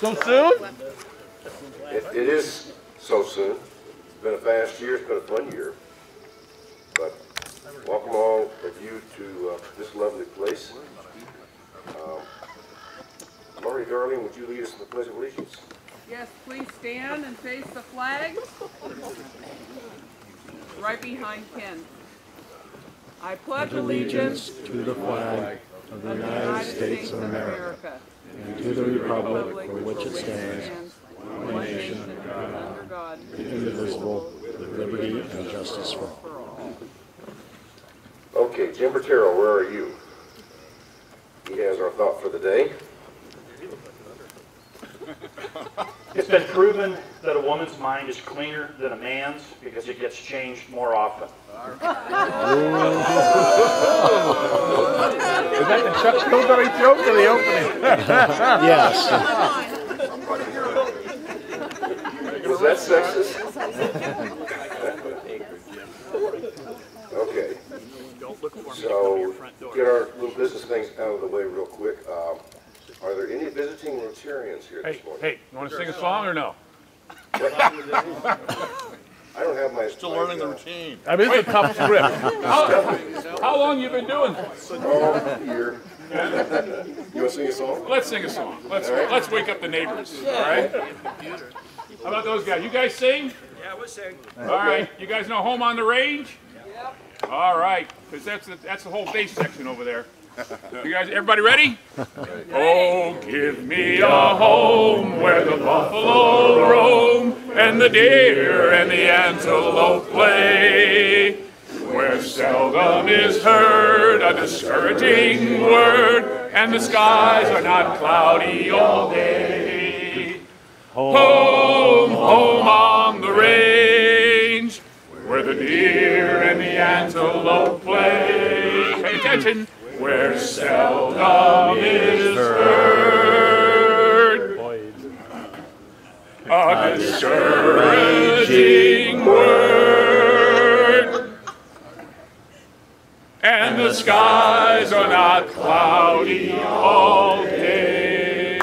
So soon? It is so soon. It's been a fast year. It's been a fun year. But welcome all of you to this lovely place. Lori Darling, would you lead us in the Pledge of Allegiance? Yes, please stand and face the flag. Right behind Ken. I pledge allegiance to the flag of the United States of America and to the republic for which it stands, one nation, under God, indivisible, with liberty and justice for all. Okay, Jim Bertero, where are you? He has our thought for the day. It's been proven that a woman's mind is cleaner than a man's because it gets changed more often. Is that the Chuck Hillbilly joke or the opening? Yes. Was that sexist? Okay. So, get our little business things out of the way real quick. Are there any visiting Rotarians here this morning? Hey, you want to sing a song or no? I don't have my... Still learning the routine. I mean, it's a tough script. How long you been doing this? Oh, here. You want to sing a song? Let's sing a song. Let's wake up the neighbors. All right? How about those guys? You guys sing? Yeah, we'll sing. All right. You guys know Home on the Range? Yep. All right, because that's the whole bass section over there. You guys, everybody ready? Oh, give me a home where the buffalo roam and the deer and the antelope play, where seldom is heard a discouraging word and the skies are not cloudy all day. Home, home on the range, where the deer and the antelope play. Pay attention. Where seldom is heard a discouraging word, and the skies are not cloudy all day.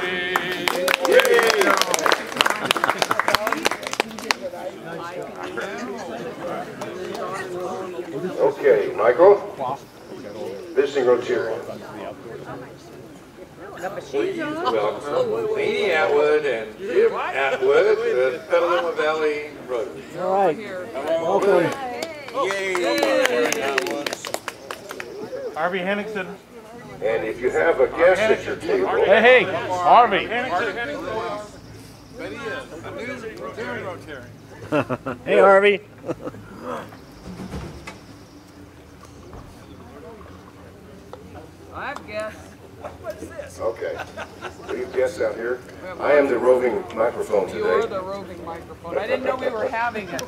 Okay, Michael. Visiting Rotarian. Welcome, Laney Atwood and Jim Atwood at Petaluma Valley Rotary. All right. Welcome. Harvey Henningsen. And if you have a guest at your table... Hey, Harvey. Hey, Harvey. I have guests. Okay. We have guests out here. I am the roving microphone You're today. the roving microphone. I didn't know we were having it.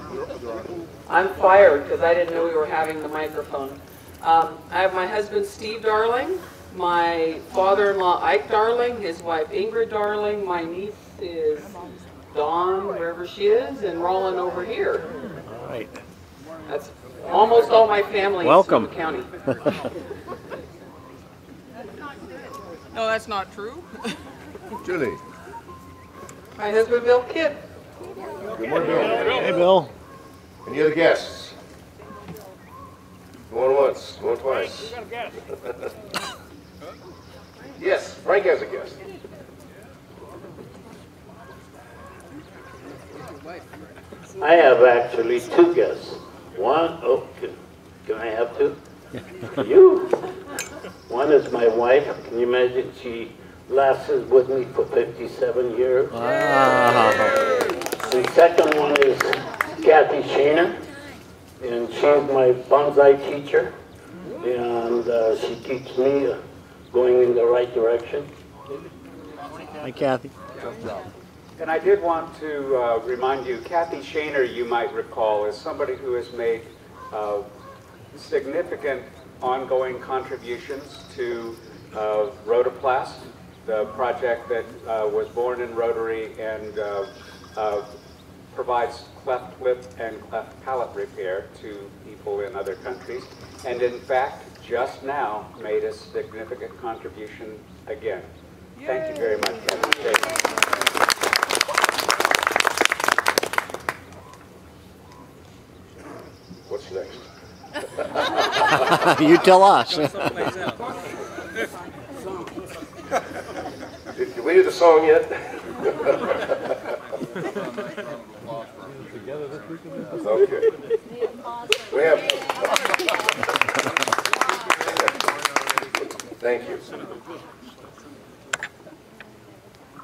I'm fired because I didn't know we were having the microphone. I have my husband Steve Darling, my father-in-law Ike Darling, his wife Ingrid Darling, my niece is Dawn, wherever she is, and Roland over here. All right. That's almost all my family Welcome. in the county. No, that's not true. Julie. My husband Bill Kidd. Good morning, Bill. Hey, Bill. Any other guests? Going once, going twice. Yes, Frank has a guest. I have actually two guests. One, oh, can I have two? You. One is my wife. Can you imagine? She lasted with me for 57 years. Wow. The second one is Kathy Shaner, and she's my bonsai teacher, and she keeps me going in the right direction. Hi, Kathy. And I did want to remind you, Kathy Shaner, you might recall, is somebody who has made significant ongoing contributions to Rotoplast, the project that was born in Rotary and provides cleft lip and cleft palate repair to people in other countries. And in fact, just now made a significant contribution again. Thank you very much, Kevin. Thank you. What's next? You tell us. Did we do the song yet? Okay. We have. Thank you.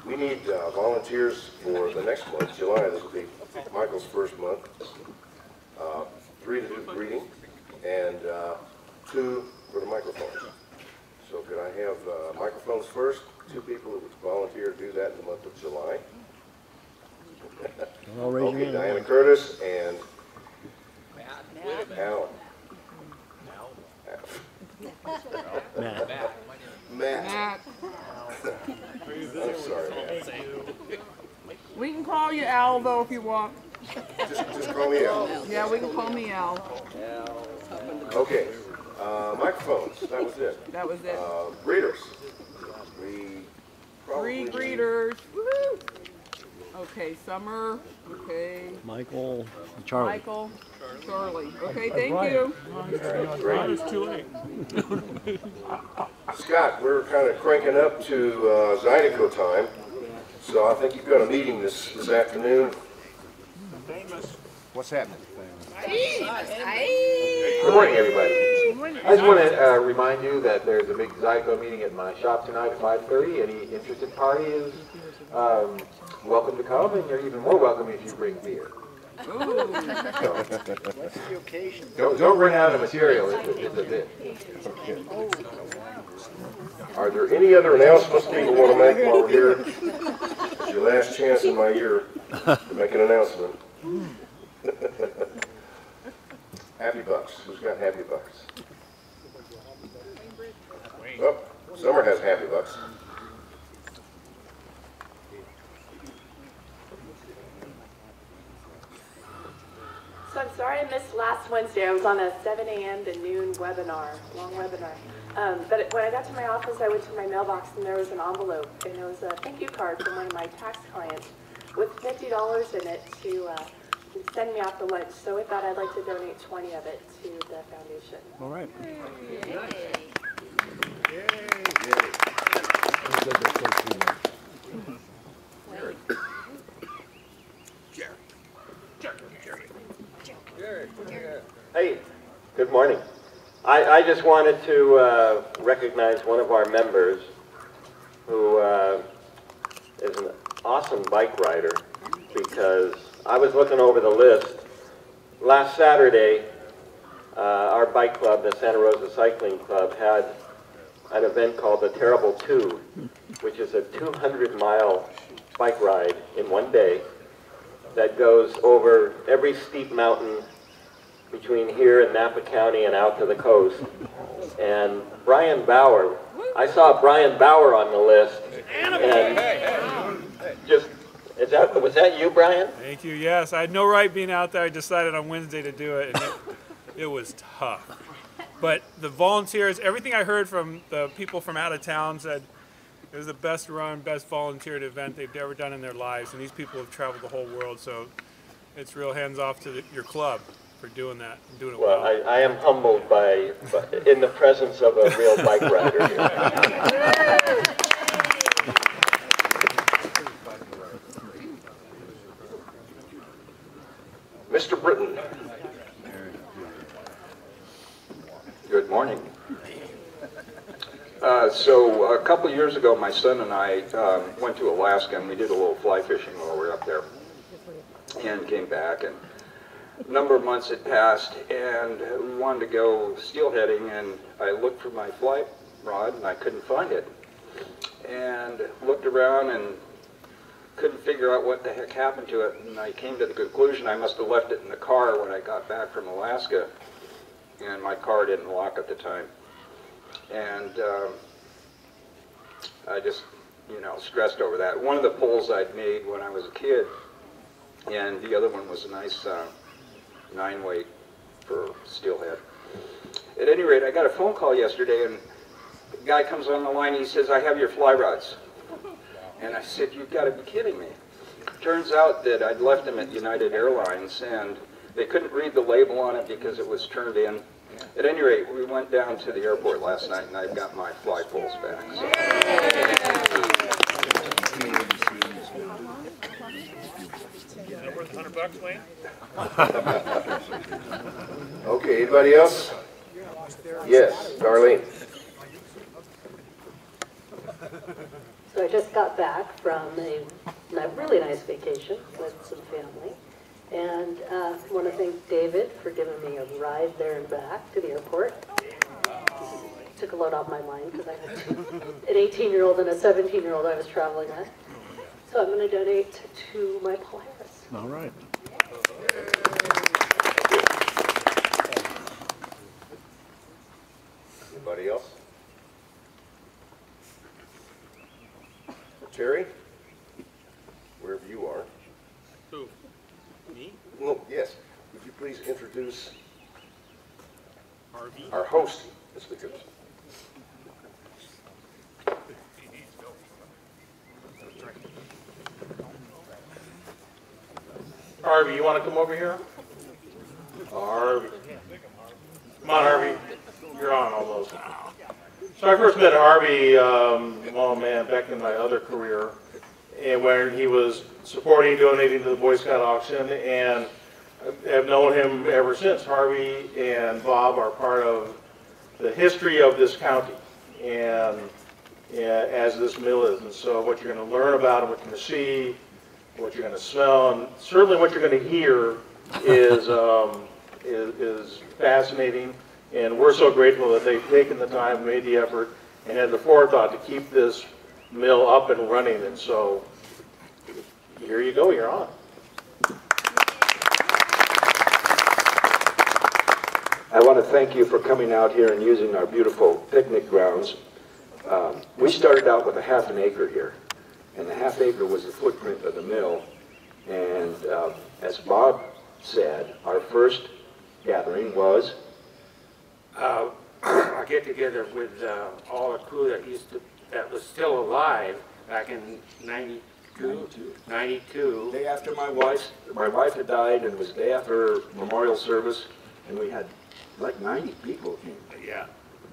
We need volunteers for the next month, July. This will be Michael's first month. 3 to do the greeting and 2 for the microphones. So could I have microphones first? 2 people who would volunteer to do that in the month of July. Okay, Diana Curtis and Al. Matt. I'm sorry, Matt. We can call you Al, though, if you want. Just call me Al. Yeah, we can call me Al. Okay. Microphones. That was it. That was it. Greeters. 3 greeters. Woo-hoo. Okay, Summer. Okay. Michael, Charlie. Michael, Charlie. Okay, thank you. Great. It's too late. Scott, we're kind of cranking up to Zydeco time, so I think you've got a meeting this afternoon. What's happening? Good morning, everybody. I just want to remind you that there's a big Zydeco meeting at my shop tonight at 5:30. Any interested party is welcome to come, and you're even more welcome if you bring beer. Don't run out of material. It's a bit. Are there any other announcements people want to make while we're here? It's your last chance in my year to make an announcement. Happy Bucks. Who's got Happy Bucks? Oh, Summer has Happy Bucks. So I'm sorry I missed last Wednesday. I was on a 7 a.m. to noon webinar, long webinar. But when I got to my office, I went to my mailbox and there was an envelope, and it was a thank you card from one of my tax clients with $50 in it to send me off to lunch. So with that, I'd like to donate 20 of it to the foundation. All right. Hey, good morning. I just wanted to recognize one of our members who is an awesome bike rider, because I was looking over the list. Last Saturday, our bike club, the Santa Rosa Cycling Club, had an event called the Terrible 2, which is a 200-mile bike ride in one day that goes over every steep mountain between here and Napa County and out to the coast. And Brian Bauer, I saw Brian Bauer on the list, and just, was that you, Brian? Thank you, yes. I had no right being out there. I decided on Wednesday to do it, and it was tough. But the volunteers, everything I heard from the people from out of town said it was the best run, best volunteered event they've ever done in their lives, and these people have traveled the whole world, so it's real hands off to your club for doing that and doing it well. Well, I am humbled by in the presence of a real bike rider here. Mr. Britton. Good morning. So a couple years ago, my son and I went to Alaska, and we did a little fly fishing while we were up there, and came back, and a number of months had passed, and we wanted to go steelheading, and I looked for my fly rod, and I couldn't find it, and looked around and couldn't figure out what the heck happened to it, and I came to the conclusion I must have left it in the car when I got back from Alaska, and my car didn't lock at the time. And I just, stressed over that. One of the poles I'd made when I was a kid, and the other one was a nice 9-weight for steelhead. At any rate, I got a phone call yesterday, and the guy comes on the line, he says, I have your fly rods. And I said, you've got to be kidding me. Turns out that I'd left them at United Airlines, and they couldn't read the label on it because it was turned in. At any rate, we went down to the airport last night, and I've got my fly poles back. Worth $100, Wayne? Okay, anybody else? Yes, Darlene. So I just got back from a really nice vacation with some family. And I want to thank David for giving me a ride there and back to the airport. Took a load off my mind because I had an 18-year-old and a 17-year-old I was traveling with. So I'm going to donate to my Polaris. All right. Anybody else? Terry? Wherever you are. Who? Me? Well, yes. Would you please introduce Harvey? our host, Mr. Gibson? Harvey, you want to come over here? Harvey. Come on, Harvey. You're on almost. So I first met Harvey, oh man, back in my other career, and when he was supporting, donating to the Boy Scout auction, and have known him ever since. Harvey and Bob are part of the history of this county, and as this mill is. And so what you're going to learn about and what you're going to see, what you're going to smell, and certainly what you're going to hear is fascinating. And we're so grateful that they've taken the time, made the effort, and had the forethought to keep this mill up and running. And so here you go, you're on. I want to thank you for coming out here and using our beautiful picnic grounds. We started out with a half an acre here, and the half acre was the footprint of the mill. And as Bob said, our first gathering was a get together with all the crew that was still alive back in 92. Day after my wife had died, and it was day after memorial service, and we had like 90 people came. Yeah,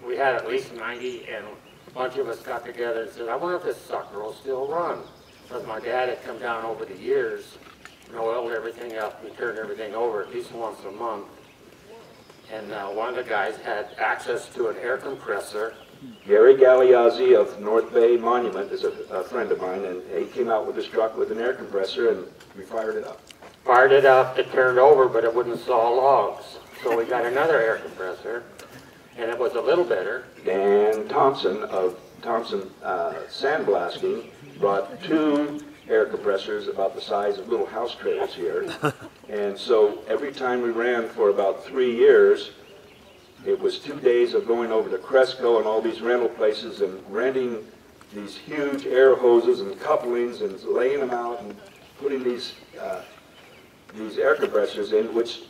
we had at least 90, and a bunch of us got together and said, I wonder if this sucker will still run. Because my dad had come down over the years and oiled everything up and turned everything over at least once a month. And one of the guys had access to an air compressor. Gary Galeazzi of North Bay Monument is a friend of mine, and he came out with his truck with an air compressor, and we fired it up. Fired it up, it turned over, but it wouldn't saw logs. So we got another air compressor, and it was a little better. Dan Thompson of Thompson Sandblasting brought 2 air compressors about the size of little house trailers here. And so every time we ran for about 3 years, it was 2 days of going over to Cresco and all these rental places and renting these huge air hoses and couplings and laying them out and putting these air compressors in, which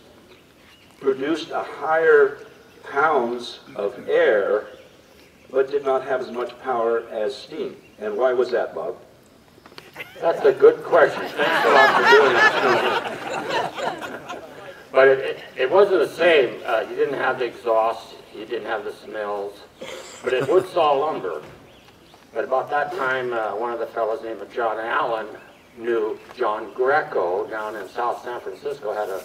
produced a higher pounds of air, but did not have as much power as steam. And why was that, Bob? That's a good question. Thanks a lot for doing that. But it wasn't the same. You didn't have the exhaust. You didn't have the smells. But it would saw lumber. But about that time, one of the fellows named John Allen knew John Greco down in South San Francisco had a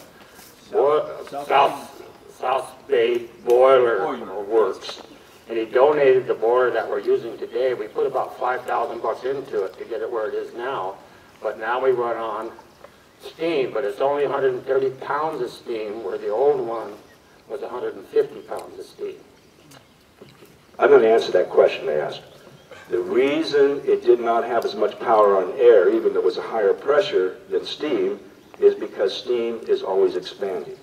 South Bay boiler works. And he donated the boiler that we're using today. We put about $5,000 into it to get it where it is now. But now we run on steam, but it's only 130 pounds of steam, where the old one was 150 pounds of steam. I'm going to answer that question they asked. The reason it did not have as much power on air, even though it was a higher pressure than steam, is because steam is always expanding.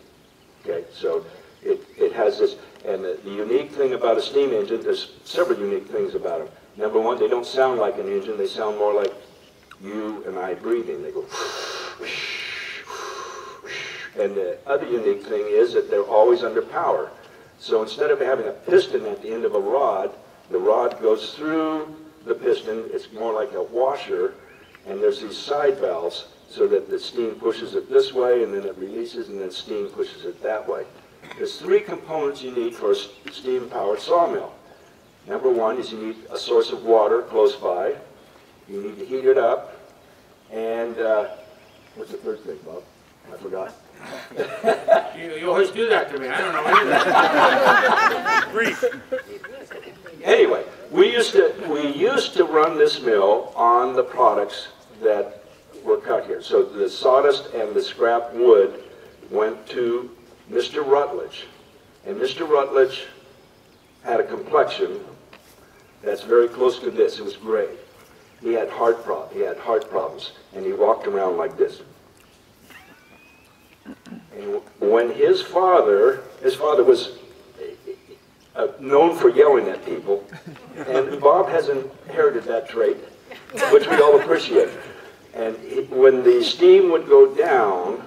Okay, so it has this, and the unique thing about a steam engine, there's several unique things about them. Number one, they don't sound like an engine, they sound more like you and I breathing. They go, and the other unique thing is that they're always under power. So instead of having a piston at the end of a rod, the rod goes through the piston. It's more like a washer, and there's these side valves so that the steam pushes it this way, and then it releases, and then steam pushes it that way. There's three components you need for a steam-powered sawmill. Number one is you need a source of water close by. You need to heat it up. And what's the third thing, Bob? I forgot. You always do that to me. I don't know anything. Anyway, we used to run this mill on the products that were cut here. So the sawdust and the scrap wood went to Mr. Rutledge. And Mr. Rutledge had a complexion that's very close to this. It was gray. He had heart problems, and he walked around like this. And when his father was known for yelling at people, and Bob has inherited that trait, which we all appreciate. And when the steam would go down,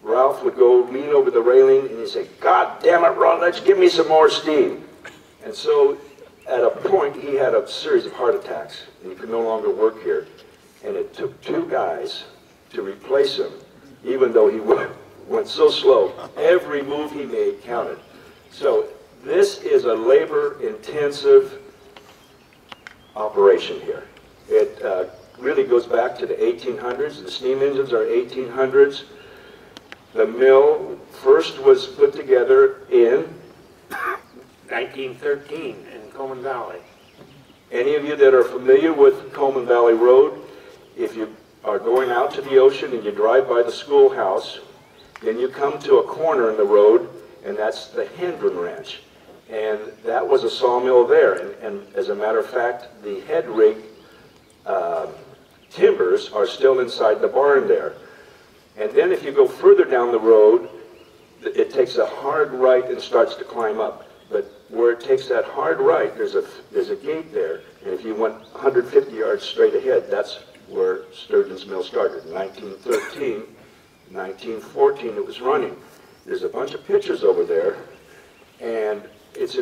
Ralph would go lean over the railing and he'd say, "God damn it, Rutledge, give me some more steam." And so at a point he had a series of heart attacks and he could no longer work here. And it took two guys to replace him, even though he went so slow. Every move he made counted. So this is a labor-intensive operation here. It really goes back to the 1800s. The steam engines are 1800s. The mill first was put together in 1913 in Coleman Valley. Any of you that are familiar with Coleman Valley Road, if you are going out to the ocean and you drive by the schoolhouse, then you come to a corner in the road, and that's the Hendron Ranch. And that was a sawmill there. And as a matter of fact, the head rig timbers are still inside the barn there. And then if you go further down the road, it takes a hard right and starts to climb up. But where it takes that hard right, there's a gate there. And if you went 150 yards straight ahead, that's where Sturgeon's Mill started. In 1913, 1914 it was running. There's a bunch of pictures over there. And it's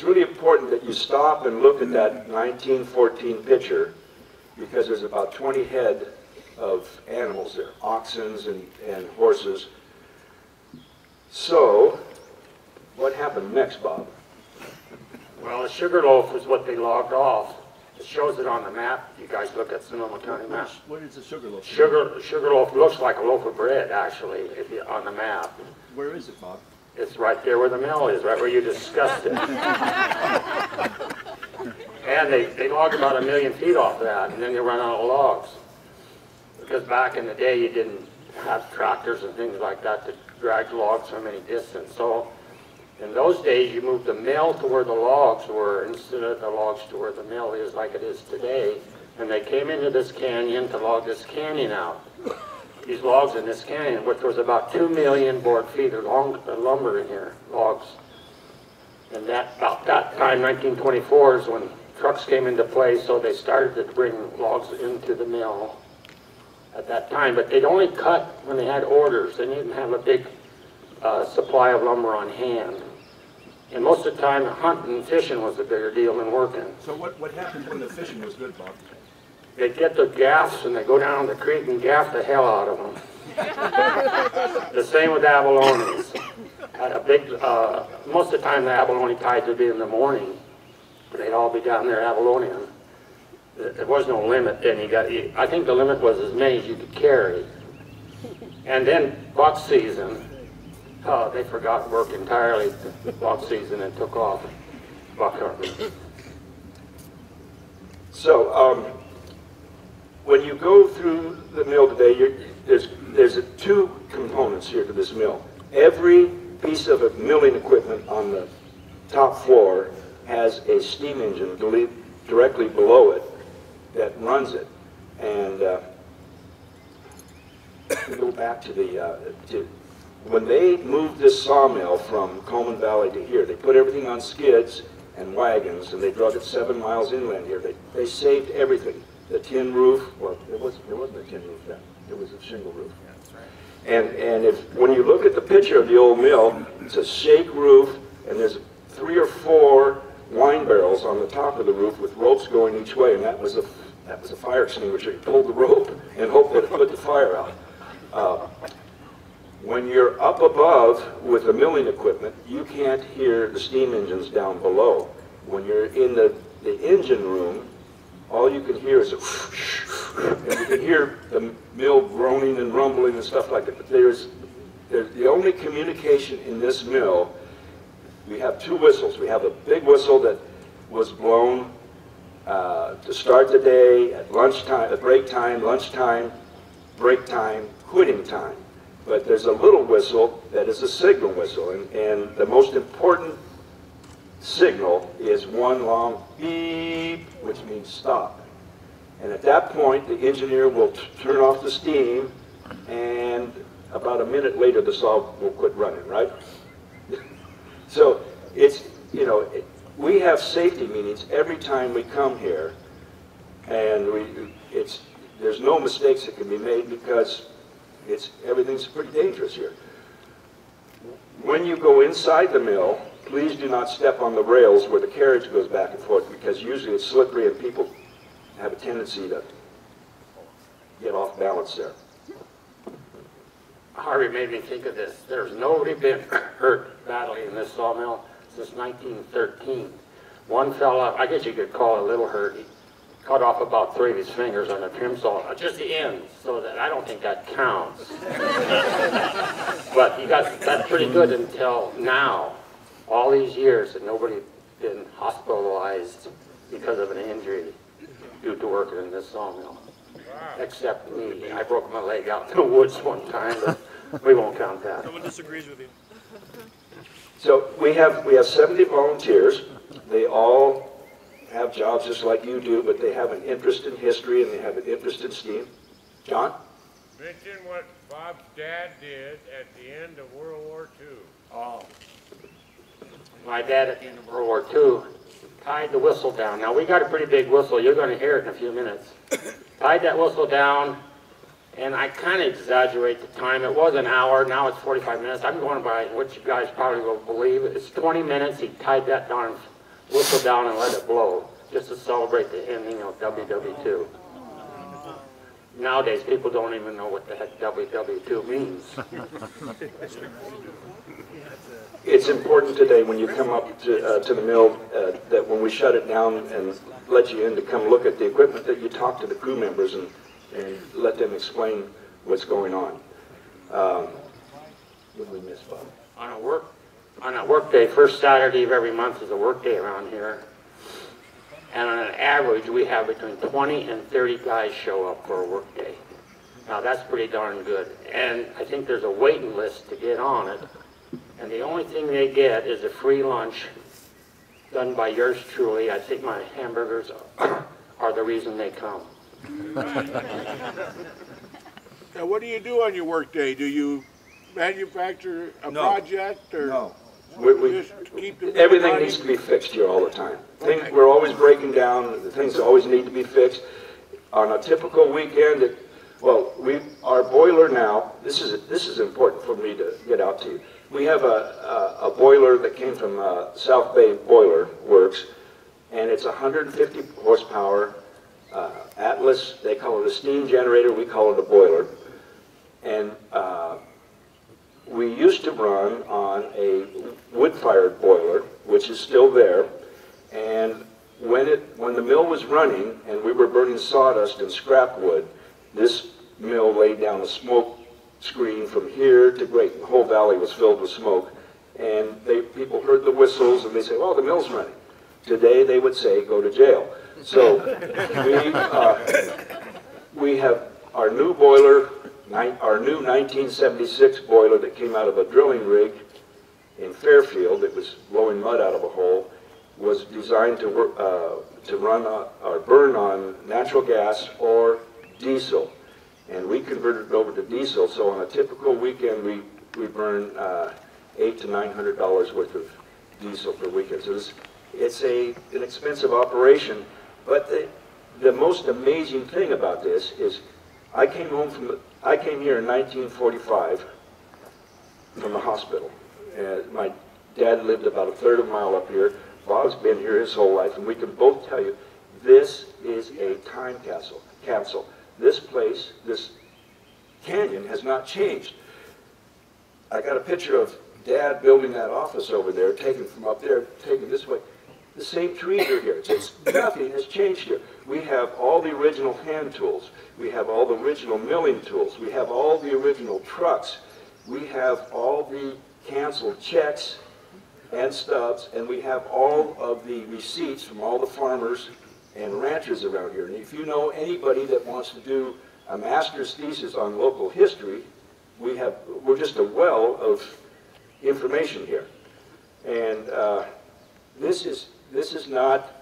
really important that you stop and look at that 1914 picture, because there's about 20 head of animals there, oxen and horses. So, what happened next, Bob? Well, the Sugarloaf is what they logged off. It shows it on the map. You guys look at Sonoma County map. What is the Sugarloaf? Sugarloaf looks like a loaf of bread, actually, if you on the map. Where is it, Bob? It's right there where the mill is, right where you discussed it. And they logged about 1 million feet off that, and then they run out of logs. Because back in the day, you didn't have tractors and things like that to drag logs from any distance. So in those days, you moved the mill to where the logs were instead of the logs to where the mill is like it is today. And they came into this canyon to log this canyon out. These logs in this canyon, which was about 2 million board feet of lumber in here, logs. And about that time, 1924, is when trucks came into play, so they started to bring logs into the mill at that time. But they'd only cut when they had orders. They didn't have a big supply of lumber on hand. And most of the time, hunting and fishing was a bigger deal than working. So what happened when the fishing was good, Bob? They'd get the gaffs and they'd go down the creek and gaff the hell out of them. The same with abalones. Had a big, most of the time the abalone tides would be in the morning. They'd all be down there abaloneing. There was no limit then. I think the limit was as many as you could carry. And then buck season, they forgot work entirely, buck season, and took off buck hunting. So, when you go through the mill today, there's two components here to this mill. Every piece of milling equipment on the top floor has a steam engine directly below it that runs it. And go back to when they moved this sawmill from Coleman Valley to here, they put everything on skids and wagons, and they drug it 7 miles inland here. They saved everything. The tin roof, well, there wasn't a tin roof then. It was a shingle roof. Yeah, that's right. And when you look at the picture of the old mill, it's a shake roof, and there's 3 or 4 wine barrels on the top of the roof with ropes going each way, and that was a fire extinguisher. You pulled the rope and hoped that it put the fire out. When you're up above with the milling equipment, you can't hear the steam engines down below. When you're in the engine room, all you can hear is a and you can hear the mill groaning and rumbling and stuff like that. But there's the only communication in this mill. We have two whistles. We have a big whistle that was blown to start the day at lunchtime, at break time, lunchtime, break time, quitting time. But there's a little whistle that is a signal whistle, and the most important signal is one long beep, which means stop. And at that point, the engineer will turn off the steam, and about a minute later, the saw will quit running, right? So it's, you know, we have safety meetings every time we come here, and there's no mistakes that can be made because everything's pretty dangerous here. When you go inside the mill, please do not step on the rails where the carriage goes back and forth, because usually it's slippery and people have a tendency to get off balance there. Harvey made me think of this. There's nobody been hurt badly in this sawmill since 1913. One fella, I guess you could call it a little hurt, he cut off about 3 of his fingers on a trim saw, just the ends, so that I don't think that counts. But he got that pretty good until now. All these years that nobody been hospitalized because of an injury due to working in this sawmill. Except me. I broke my leg out in the woods one time, but we won't count that. Someone disagrees with you. So we have 70 volunteers. They all have jobs just like you do, but they have an interest in history and they have an interest in steam. John? Mention what Bob's dad did at the end of World War II. Oh. My dad at the end of World War II tied the whistle down. Now we got a pretty big whistle. You're going to hear it in a few minutes. Tied that whistle down, and I kind of exaggerate the time. It was an hour. Now it's 45 minutes. I'm going by what you guys probably will believe. It's 20 minutes. He tied that darn whistle down and let it blow just to celebrate the ending of WW2. Nowadays, people don't even know what the heck WW2 means. It's important today when you come up to the mill that when we shut it down and let you in to come look at the equipment, that you talk to the crew members and let them explain what's going on. What did we miss, Bob? On a work day, first Saturday of every month is a work day around here. And on an average, we have between 20 and 30 guys show up for a work day. Now that's pretty darn good. And I think there's a waiting list to get on it. And the only thing they get is a free lunch done by yours truly. I think my hamburgers are the reason they come. Now, what do you do on your work day? Do you manufacture a project, or no? Just keep the Everything needs to be fixed here all the time. We're always breaking down. The things always need to be fixed. On a typical weekend, our boiler now. This is important for me to get out to you. We have a boiler that came from South Bay Boiler Works, and it's 150 horsepower. Atlas, they call it a steam generator. We call it a boiler. And we used to run on a wood-fired boiler, which is still there. And when the mill was running and we were burning sawdust and scrap wood, this mill laid down a smoke screen from here to Great. The whole valley was filled with smoke. And people heard the whistles and they say, "Oh, the mill's running." Today they would say, "Go to jail." So we have our new boiler, our new 1976 boiler that came out of a drilling rig in Fairfield. It was blowing mud out of a hole. Was designed to run or burn on natural gas or diesel, and we converted it over to diesel. So on a typical weekend, we burn $800 to $900 worth of diesel per weekend. So it's an expensive operation. But the most amazing thing about this is I came here in 1945 from the hospital. My dad lived about a third of a mile up here. Bob's been here his whole life, and we can both tell you, this is a time capsule. This place, this canyon has not changed. I got a picture of Dad building that office over there, taken from up there, taken this way. The same trees are here. It's nothing has changed here. We have all the original hand tools. We have all the original milling tools. We have all the original trucks. We have all the canceled checks and stubs, and we have all of the receipts from all the farmers and ranchers around here. And if you know anybody that wants to do a master's thesis on local history, we're just a well of information here. And this is not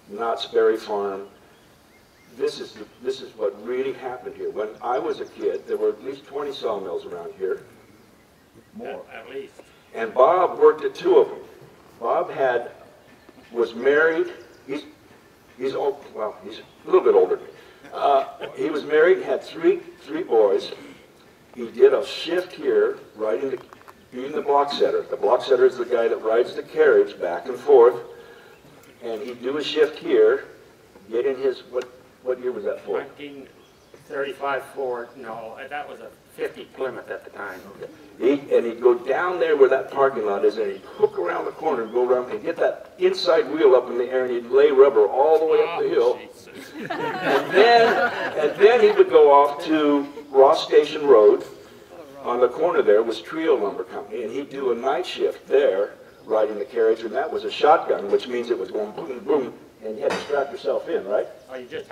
Knott's Berry Farm. This is what really happened here. When I was a kid, there were at least 20 sawmills around here. More. At least. And Bob worked at 2 of them. Bob was married. He's old, well, he's a little bit older than me. He was married, had three boys. He did a shift here, being the block setter. The block setter is the guy that rides the carriage back and forth. And he'd do a shift here, get in his, what year was that for? 1935 Ford, no, that was a 50 Plymouth at the time. And he'd go down there where that parking lot is, and he'd hook around the corner and go around and get that inside wheel up in the air, and he'd lay rubber all the way up the hill. And then he would go off to Ross Station Road. On the corner there was Trio Lumber Company, and he'd do a night shift there, riding the carriage, and that was a shotgun, which means it was going boom, boom, and you had to strap yourself in, right? Oh, you just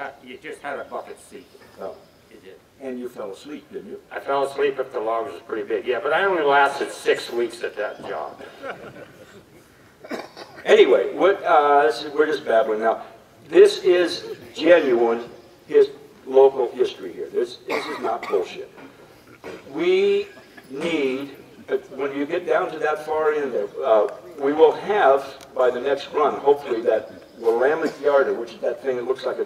had a bucket seat. Oh. You did. And you fell asleep, didn't you? I fell asleep if the logs was pretty big. Yeah, but I only lasted 6 weeks at that job. Anyway, we're just babbling now. This is genuine local history here. This is not bullshit. We need, when you get down to that far in there, we will have, by the next run, hopefully, that Willamette Yarder, which is that thing that looks like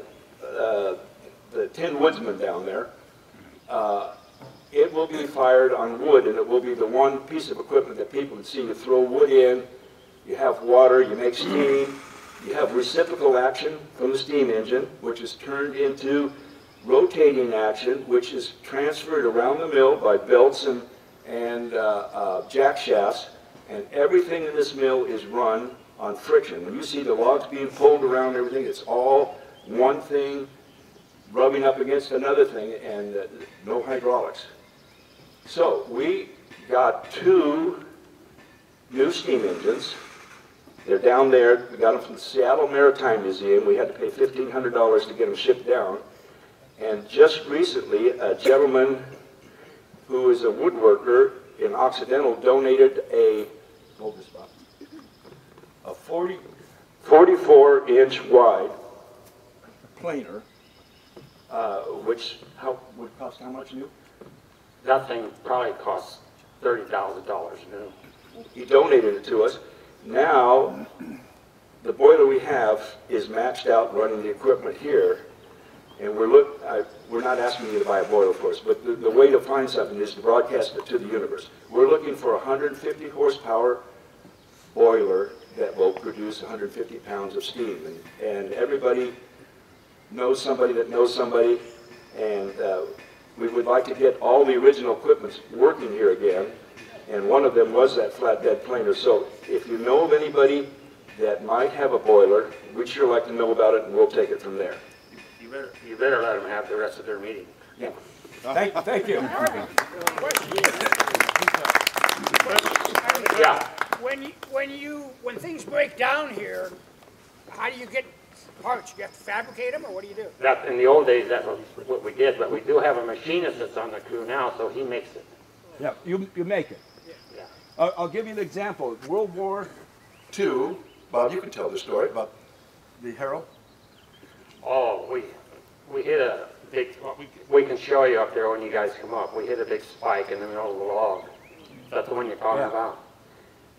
the Tin Woodsman down there. It will be fired on wood, and it will be the one piece of equipment that people would see. You throw wood in, you have water, you make steam, you have reciprocal action from the steam engine, which is turned into rotating action, which is transferred around the mill by belts and jack shafts, and everything in this mill is run on friction. When you see the logs being pulled around, everything, it's all one thing rubbing up against another thing, and no hydraulics. So we got 2 new steam engines. They're down there. We got them from the Seattle Maritime Museum. We had to pay $1,500 to get them shipped down. And just recently, a gentleman who is a woodworker in Occidental donated a 44-inch wide planer, which would cost how much new? That thing probably cost $30,000 new. He donated it to us. Now, the boiler we have is maxed out running the equipment here. And we're not asking you to buy a boiler, of course, but the way to find something is to broadcast it to the universe. We're looking for a 150 horsepower boiler that will produce 150 pounds of steam. And everybody knows somebody that knows somebody, and we would like to get all the original equipment working here again. And one of them was that flatbed planer. So if you know of anybody that might have a boiler, we'd sure like to know about it, and we'll take it from there. You better let them have the rest of their meeting. Yeah. Thank you. Yeah. When things break down here, how do you get parts? You have to fabricate them, or what do you do? That in the old days, that was what we did. But we do have a machinist that's on the crew now, so he makes it. Yeah, you make it. Yeah. I'll give you an example. World War II, Bob, you can tell the story about the Herald. Oh, we hit a big, we can show you up there when you guys come up. We hit a big spike in the middle of the log. That's the one you're talking about.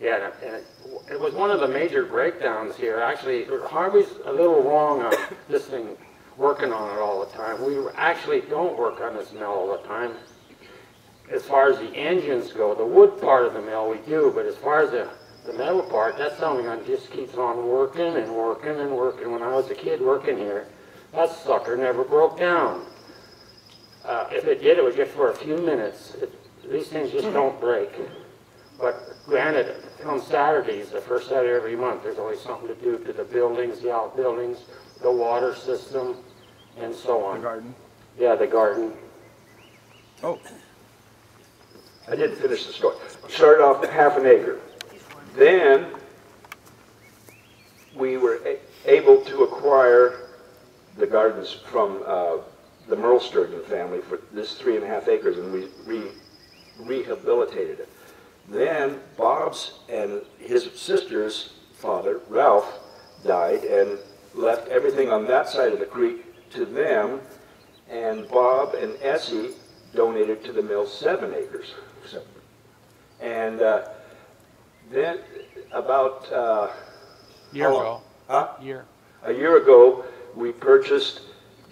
Yeah, and it was one of the major breakdowns here. Actually, Harvey's a little wrong on this thing, working on it all the time. We actually don't work on this mill all the time. As far as the engines go, the wood part of the mill we do, but as far as the The metal part, that's something that just keeps on working and working and working. When I was a kid working here, that sucker never broke down. If it did, it was just for a few minutes. These things just don't break. But granted, on Saturdays, the first Saturday every month, there's always something to do to the buildings, the outbuildings, the water system, and so on. The garden? Yeah, the garden. Oh. I didn't finish the story. Started off at half an acre. Then we were able to acquire the gardens from the Merle Sturgeon family for this 3.5 acres, and we rehabilitated it. Then Bob's and his sister's father, Ralph, died and left everything on that side of the creek to them, and Bob and Essie donated to the mill 7 acres. And then about a year ago, we purchased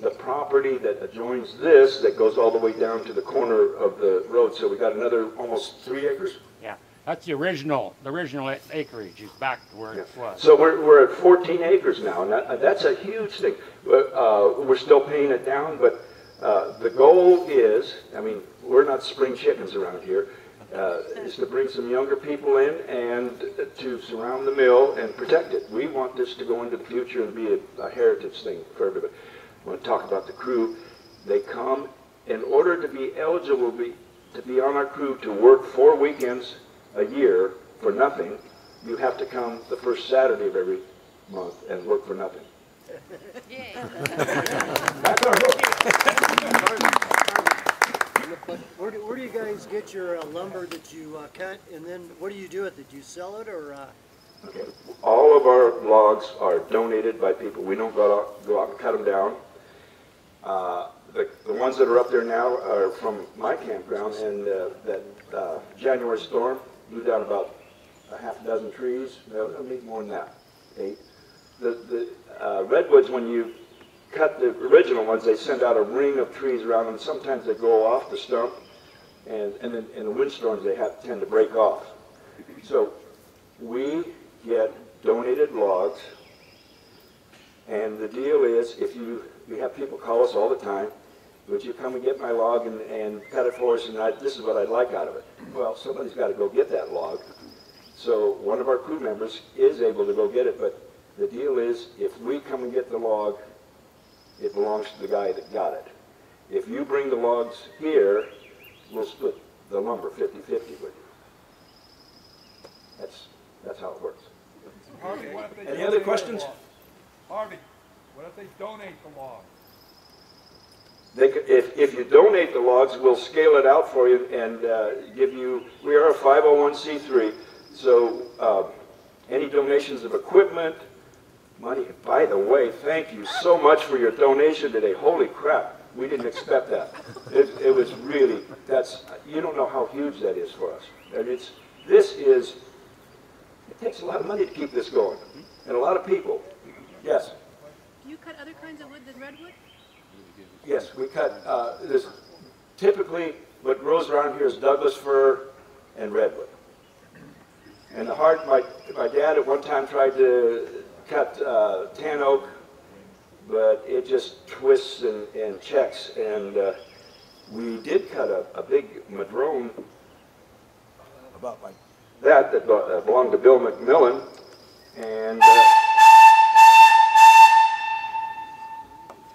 the property that adjoins this, that goes all the way down to the corner of the road. So we got another almost 3 acres. Yeah, that's the original acreage is back to where it was. So we're at 14 acres now, and that's a huge thing. We're still paying it down, but the goal is, I mean, we're not spring chickens around here, is to bring some younger people in and to surround the mill and protect it. We want this to go into the future and be a heritage thing for everybody. I want to talk about the crew. They come in order to be eligible to be on our crew to work 4 weekends a year for nothing. You have to come the first Saturday of every month and work for nothing. Where do you guys get your lumber that you cut, and then what do you do with it? Do you sell it, or? Okay. All of our logs are donated by people. We don't go out and cut them down. The ones that are up there now are from my campground, and that January storm blew down about a half dozen trees, maybe more than that, 8. The redwoods, when you cut the original ones, they send out a ring of trees around them. Sometimes they go off the stump, and then in the windstorms they tend to break off. So we get donated logs, and the deal is, if we have people call us all the time, would you come and get my log and cut it for us, and this is what I'd like out of it. Well, somebody's got to go get that log. So one of our crew members is able to go get it, but the deal is, if we come and get the log, it belongs to the guy that got it. If you bring the logs here, we'll split the lumber 50-50 with you. That's how it works. Harvey, what if they Any other questions? Harvey, what if they donate the log? If you donate the logs, we'll scale it out for you and give you, we are a 501c3, so any donations of equipment, money, by the way, thank you so much for your donation today. Holy crap, we didn't expect that. It was really, you don't know how huge that is for us. And it takes a lot of money to keep this going, and a lot of people. Yes? Do you cut other kinds of wood than redwood? Yes, we cut, typically what grows around here is Douglas fir and redwood. And my dad at one time tried to cut tan oak, but it just twists and checks. And we did cut a big madrone about like that belonged to Bill McMillan, and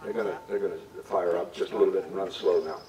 they're gonna fire up just a little bit and run slow now.